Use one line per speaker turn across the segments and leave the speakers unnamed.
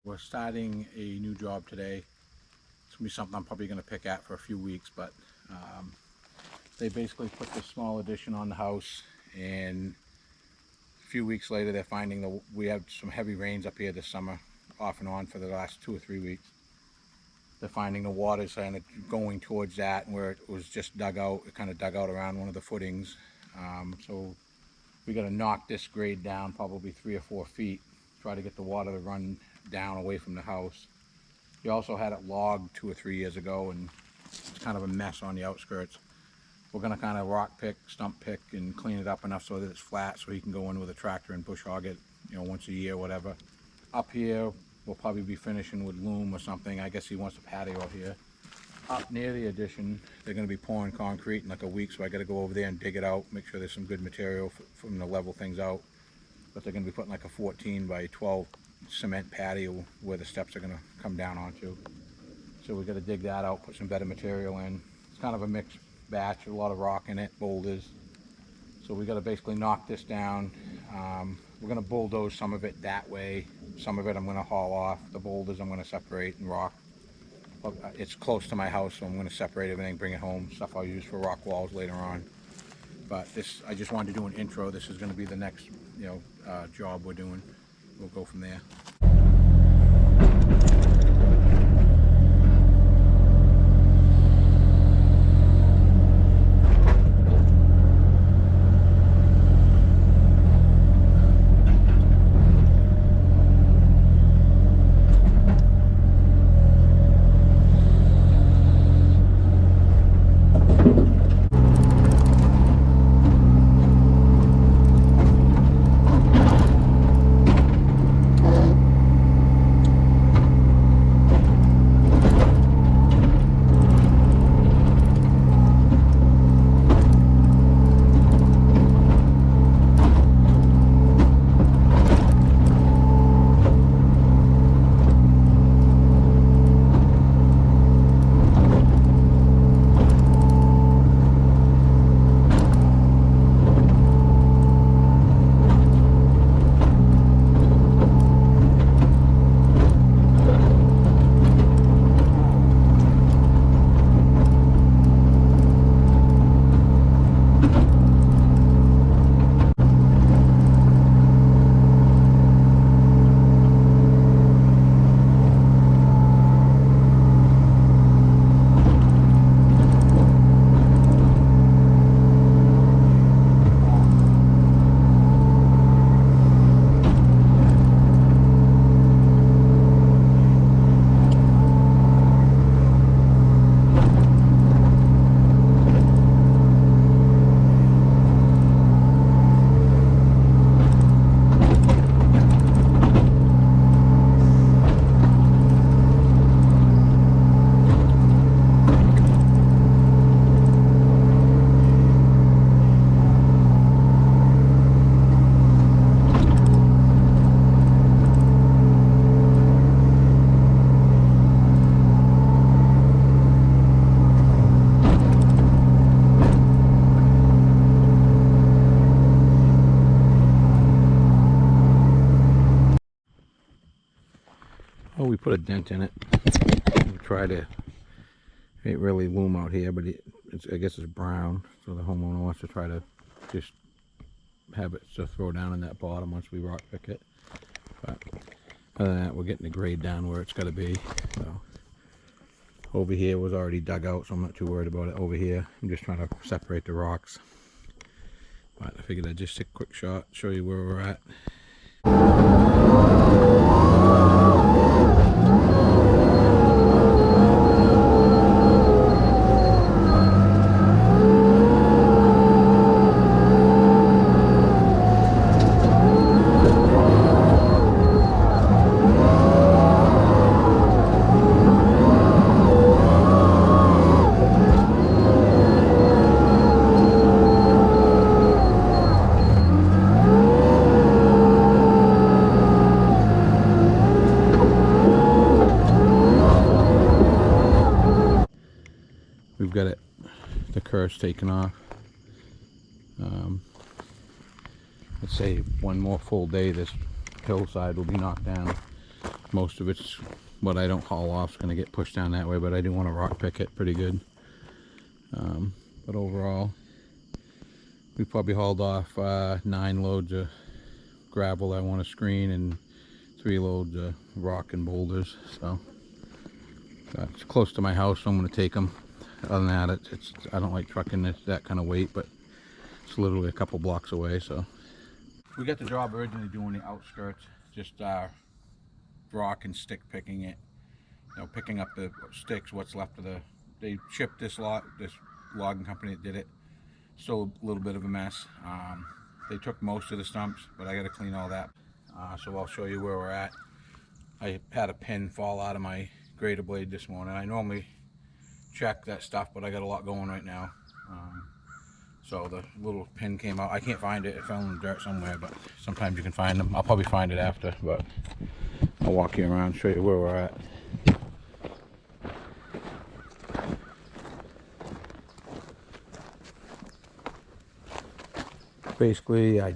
We're starting a new job today. It's gonna be something I'm probably gonna pick at for a few weeks, but they basically put this small addition on the house, and a few weeks later they're finding we had some heavy rains up here this summer, off and on for the last 2 or 3 weeks. They're finding the water's kind of going towards that, and where it was just dug out, it kind of dug out around one of the footings. So we got to knock this grade down probably 3 or 4 feet, try to get the water to run down away from the house. We also had it logged 2 or 3 years ago, and it's kind of a mess on the outskirts. We're going to kind of rock pick, stump pick, and clean it up enough so that it's flat, so he can go in with a tractor and bush hog it, once a year, whatever. Up here, we'll probably be finishing with loom or something. I guess he wants a patio out here. Up near the addition, they're going to be pouring concrete in like a week, so I got to go over there and dig it out, make sure there's some good material for them to level things out. But they're going to be putting like a 14 by 12 cement patio where the steps are going to come down onto. So we got to dig that out, put some better material in. It's kind of a mixed batch, a lot of rock in it, boulders. So we got to basically knock this down. We're going to bulldoze some of it that way. Some of it I'm going to haul off. The boulders I'm going to separate and rock. It's close to my house, so I'm going to separate everything, bring it home. Stuff I'll use for rock walls later on. But this, I just wanted to do an intro. This is going to be the next, job we're doing. We'll go from there. Oh, we put a dent in it. We try to, it ain't really loom out here, but I guess it's brown. So the homeowner wants to try to just have it to throw down in that bottom once we rock pick it. But other than that, we're getting the grade down where it's got to be. So over here was already dug out, so I'm not too worried about it over here. I'm just trying to separate the rocks. But I figured I'd just take a quick shot, show you where we're at. We've got the curse taken off. Let's say one more full day, this hillside will be knocked down. Most of it's what I don't haul off is going to get pushed down that way, but I do want to rock pick it pretty good. But overall, we probably hauled off 9 loads of gravel I want to screen and 3 loads of rock and boulders. So it's close to my house, so I'm going to take them. Other than that, I don't like trucking that kind of weight, but it's literally a couple blocks away. So we got the job originally doing the outskirts, just rock and stick picking it, you know, picking up the sticks, what's left of they shipped this logging company that did it. Still a little bit of a mess. They took most of the stumps, but I got to clean all that. So I'll show you where we're at. I had a pin fall out of my grader blade this morning. I normally check that stuff, but I got a lot going right now. So the little pin came out. I can't find it. It fell in the dirt somewhere, but sometimes you can find them. I'll probably find it after, but I'll walk you around, show you where we're at. Basically, I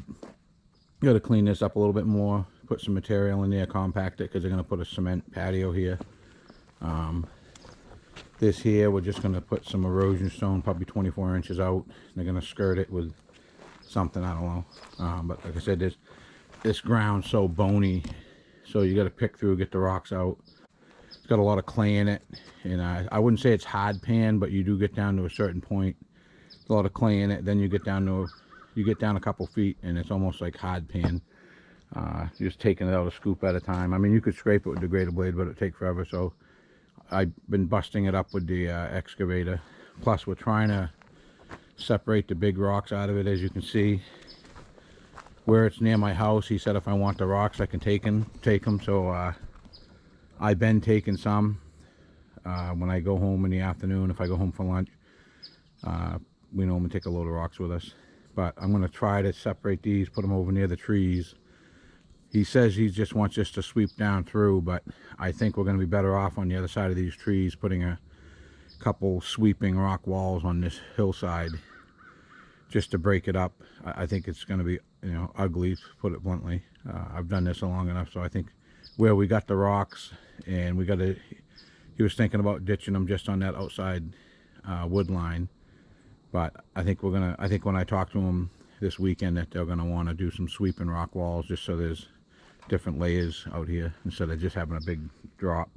got to clean this up a little bit more, put some material in there, compact it, because they're going to put a cement patio here. This here, we're just going to put some erosion stone, probably 24 inches out. They're going to skirt it with something, I don't know. But like I said, this ground's so bony, so you got to pick through, get the rocks out. It's got a lot of clay in it, and I wouldn't say it's hard pan, but you do get down to a certain point. There's a lot of clay in it. Then you get down a couple feet, and it's almost like hard pan. Just taking it out a scoop at a time. I mean, you could scrape it with the grader blade, but it'd take forever. So I've been busting it up with the excavator. Plus, we're trying to separate the big rocks out of it. As you can see, where it's near my house, he said if I want the rocks, I can take them. So I've been taking some when I go home in the afternoon. If I go home for lunch, we normally take a load of rocks with us. But I'm going to try to separate these, put them over near the trees. He says he just wants us to sweep down through, but I think we're going to be better off on the other side of these trees, putting a couple sweeping rock walls on this hillside just to break it up. I think it's going to be, you know, ugly, to put it bluntly. I've done this long enough, so I think where we got the rocks, and he was thinking about ditching them just on that outside wood line. But I think when I talk to them this weekend, that they're going to want to do some sweeping rock walls, just so there's different layers out here instead of just having a big drop.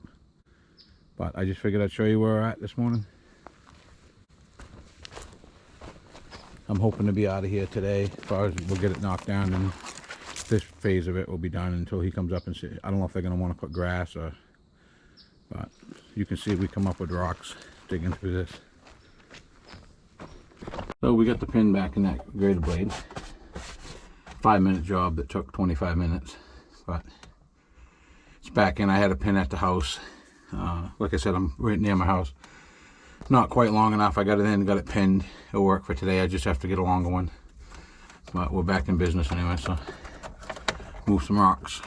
But I just figured I'd show you where we're at this morning. I'm hoping to be out of here today. As far as we'll get it knocked down, and this phase of it will be done until he comes up and see. I don't know if they're going to want to put grass or, but you can see we come up with rocks digging through this. So we got the pin back in that grader blade. 5-minute job that took 25 minutes, but it's back in. I had a pin at the house. Like I said, I'm right near my house. Not quite long enough. I got it in, got it pinned. It'll work for today. I just have to get a longer one. But we're back in business anyway, so move some rocks.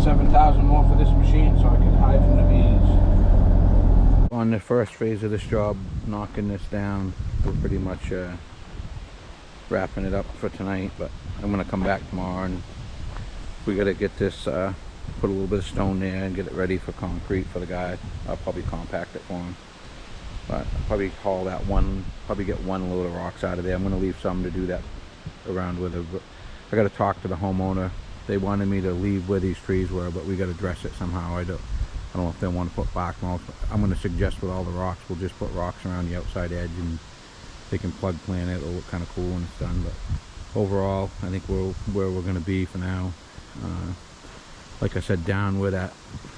$7,000 more for this machine so I can hide from the bees. On the first phase of this job, knocking this down, we're pretty much wrapping it up for tonight, but I'm gonna come back tomorrow and we gotta get this put a little bit of stone there and get it ready for concrete for the guy. I'll probably compact it for him, but I'll probably haul that one, probably get one load of rocks out of there. I'm gonna leave some to do that around with it. I gotta talk to the homeowner. They wanted me to leave where these trees were, but we gotta dress it somehow. I don't know if they want to put bark mulch. I'm gonna suggest with all the rocks, we'll just put rocks around the outside edge and they can plug plant it. It'll look kind of cool when it's done, but overall I think we're where we're going to be for now. Like I said, down where that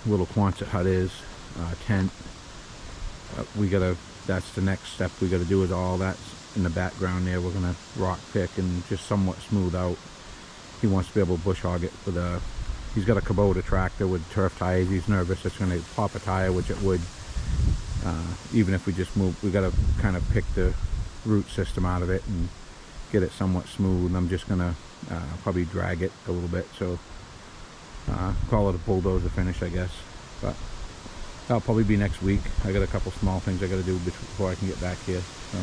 little Quonset hut is, tent, that's the next step we got to do. Is all that's in the background there, we're going to rock pick and just somewhat smooth out. He wants to be able to bush hog it with he's got a Kubota tractor with turf tires. He's nervous it's going to pop a tire, which it would. Even if we just move, we got to kind of pick the root system out of it and get it somewhat smooth. And I'm just gonna probably drag it a little bit, so call it a bulldozer finish, I guess. But that'll probably be next week. I got a couple small things I got to do before I can get back here, so